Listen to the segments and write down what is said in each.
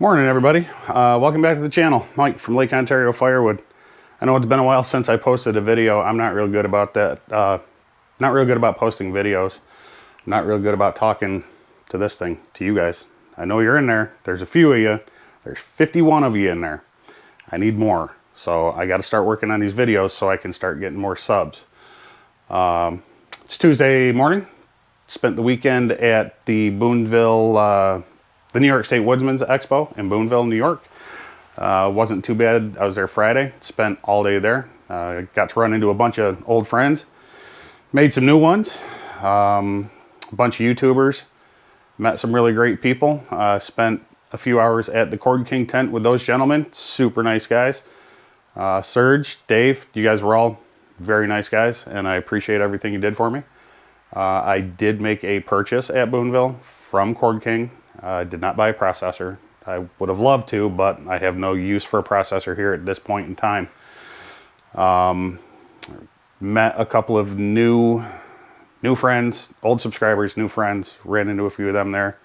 Morning, everybody. Welcome back to the channel. Mike from Lake Ontario Firewood. I know it's been a while since I posted a video. I'm not real good about that. Not real good about posting videos. Not real good about talking to this thing, to you guys. I know you're in there. There's a few of you. There's 51 of you in there. I need more. So I got to start working on these videos so I can start getting more subs. It's Tuesday morning. Spent the weekend at the Boonville, the New York State Woodsman's Expo in Boonville, New York. Wasn't too bad. I was there Friday. Spent all day there. Got to run into a bunch of old friends. Made some new ones. A bunch of YouTubers. Met some really great people. Spent a few hours at the Cord King tent with those gentlemen. Super nice guys. Serge, Dave, you guys were all very nice guys, and I appreciate everything you did for me. I did make a purchase at Boonville from Cord King. I did not buy a processor. I would have loved to, but I have no use for a processor here at this point in time. Met a couple of new friends, old subscribers, new friends. Ran into a few of them there.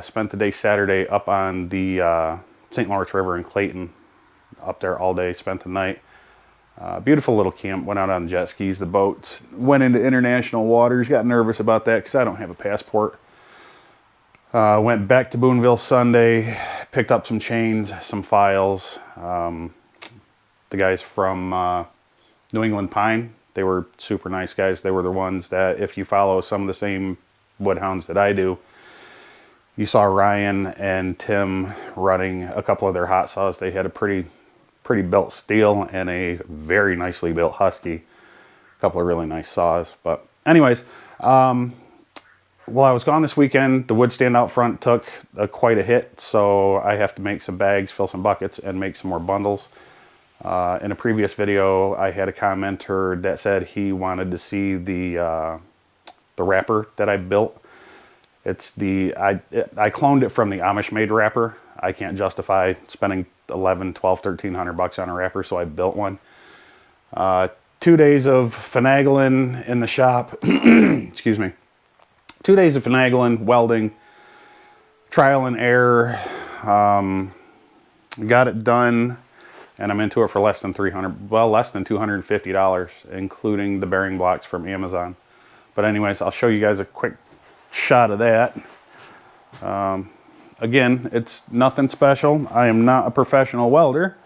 Spent the day Saturday up on the St. Lawrence River in Clayton. Up there all day, spent the night. Beautiful little camp. Went out on jet skis, the boats. Went into international waters. Got nervous about that because I don't have a passport. Went back to Boonville Sunday, picked up some chains, some files. The guys from New England Pine, they were super nice guys. They were the ones that, if you follow some of the same woodhounds that I do, you saw Ryan and Tim running a couple of their hot saws. They had a pretty built steel and a very nicely built husky. A couple of really nice saws. But anyways, while I was gone this weekend, the wood stand out front took quite a hit, so I have to make some bags, fill some buckets, and make some more bundles. In a previous video, I had a commenter that said he wanted to see the wrapper that I built. It's I cloned it from the Amish made wrapper. I can't justify spending 11, 12, 1,300 bucks on a wrapper, so I built one. 2 days of finagling in the shop. Excuse me. 2 days of finagling, welding, trial and error. Got it done, and I'm into it for less than $250, including the bearing blocks from Amazon. But anyways, I'll show you guys a quick shot of that. Again, it's nothing special. I am not a professional welder,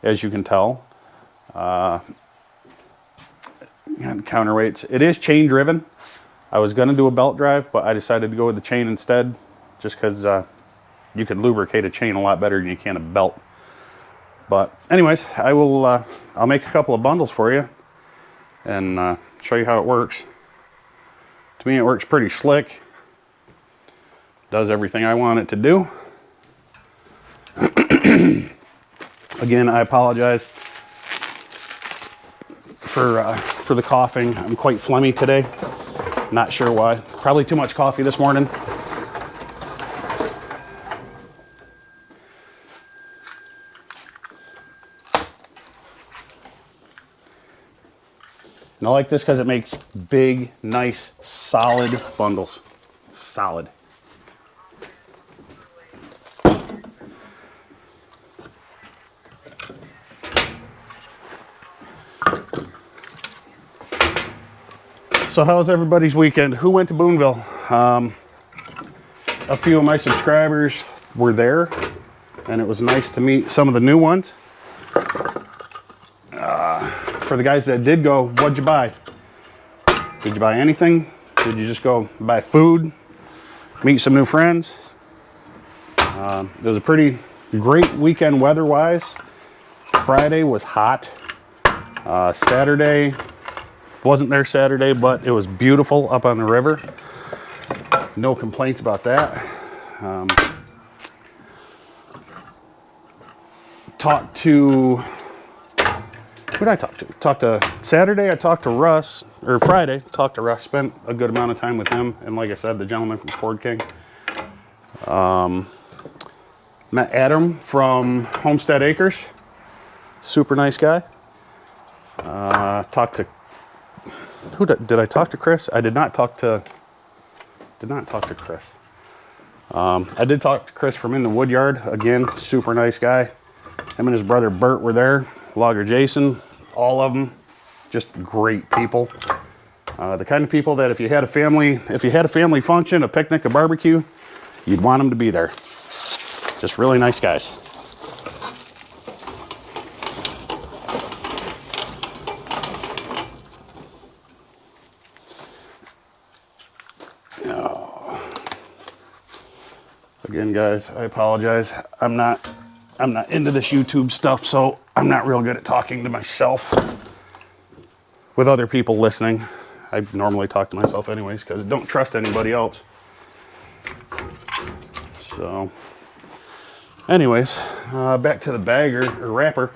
as you can tell. Counterweights. It is chain driven. I was going to do a belt drive, but I decided to go with the chain instead, just because you can lubricate a chain a lot better than you can a belt. But anyways, I'll make a couple of bundles for you and show you how it works. To me, it works pretty slick. Does everything I want it to do. Again, I apologize for the coughing. I'm quite phlegmy today. Not sure why. Probably too much coffee this morning. And I like this because it makes big, nice, solid bundles. Solid. So how's everybody's weekend? Who went to Boonville? A few of my subscribers were there, and it was nice to meet some of the new ones. For the guys that did go, what'd you buy? Did you buy anything? Did you just go buy food? Meet some new friends? It was a pretty great weekend weather-wise. Friday was hot. Saturday, wasn't there Saturday, but it was beautiful up on the river. No complaints about that. Talked to, who did I talk to? Talked to Saturday, I talked to Russ, or Friday, talked to Russ, spent a good amount of time with him, and like I said, the gentleman from Cord King. Met Adam from Homestead Acres. Super nice guy. Talked to, did I talk to Chris? I did not talk to Chris. I did talk to Chris from In The Woodyard. Again, super nice guy. Him and his brother Bert were there. Logger Jason, all of them, just great people. The kind of people that if you had a family function, a picnic, a barbecue, you'd want them to be there. Just really nice guys. Again, guys, I apologize. I'm not into this YouTube stuff, so I'm not real good at talking to myself with other people listening. I normally talk to myself anyways because I don't trust anybody else. So, anyways, back to the bag or wrapper.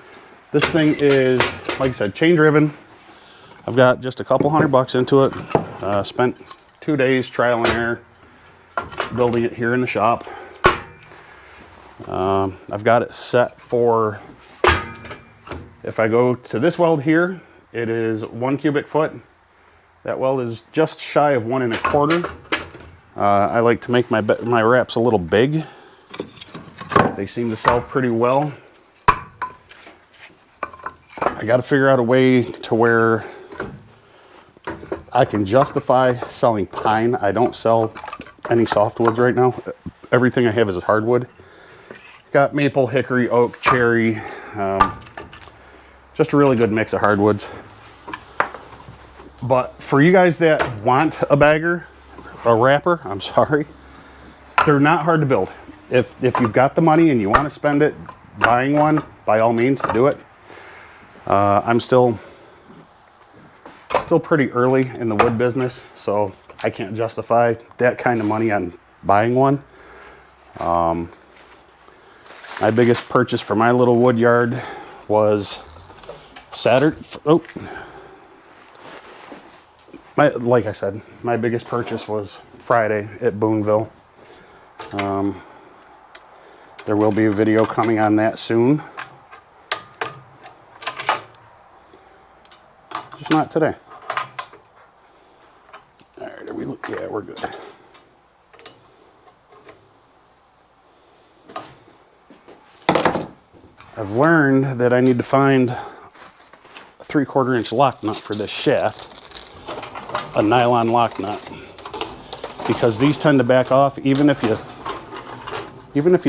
This thing is, like I said, chain driven. I've got just a couple $100 into it. Spent 2 days trial and error building it here in the shop. I've got it set for, if I go to this weld here, it is 1 cubic foot. That weld is just shy of 1 1/4. I like to make my wraps a little big. They seem to sell pretty well. I got to figure out a way to where I can justify selling pine. I don't sell any softwoods right now. Everything I have is hardwood. Got maple, hickory, oak, cherry. Just a really good mix of hardwoods. But for you guys that want a bagger, a wrapper, I'm sorry, they're not hard to build. If you've got the money and you want to spend it buying one, by all means, do it. I'm still pretty early in the wood business, so I can't justify that kind of money on buying one. My biggest purchase for my little wood yard was Saturday. Oh, like I said, my biggest purchase was Friday at Boonville. There will be a video coming on that soon. Just not today. All right, yeah, we're good. I've learned that I need to find a 3/4 inch lock nut for this shaft, a nylon lock nut, because these tend to back off. Even if you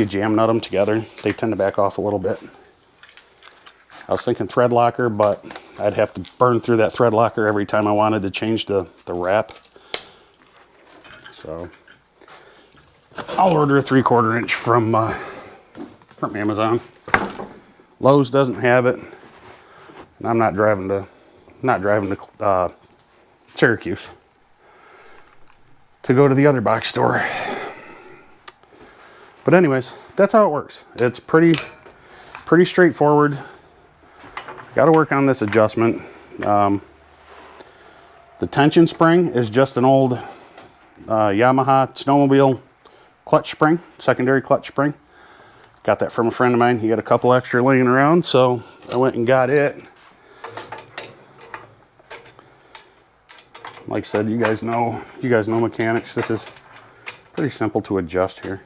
jam nut them together, they tend to back off a little bit. I was thinking thread locker, but I'd have to burn through that thread locker every time I wanted to change the wrap. So I'll order a 3/4 inch from Amazon. Lowe's doesn't have it, and I'm not driving to Syracuse to go to the other box store. But anyways, that's how it works. It's pretty straightforward. Got to work on this adjustment. The tension spring is just an old Yamaha snowmobile clutch spring, secondary clutch spring. Got that from a friend of mine. He got a couple extra laying around, so I went and got it. Like I said, you guys know mechanics. This is pretty simple to adjust here.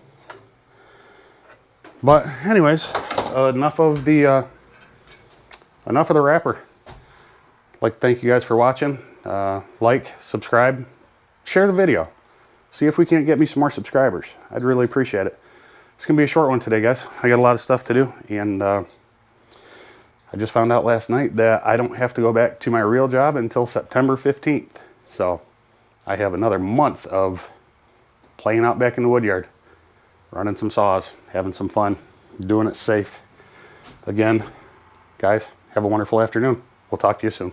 But anyways, enough of the wrapper. I'd like to thank you guys for watching. Like, subscribe, share the video. See if we can't get me some more subscribers. I'd really appreciate it. It's gonna be a short one today, guys. I got a lot of stuff to do, and I just found out last night that I don't have to go back to my real job until September 15th. So I have another month of playing out back in the wood yard, running some saws, having some fun, doing it safe. Again, guys, have a wonderful afternoon. We'll talk to you soon.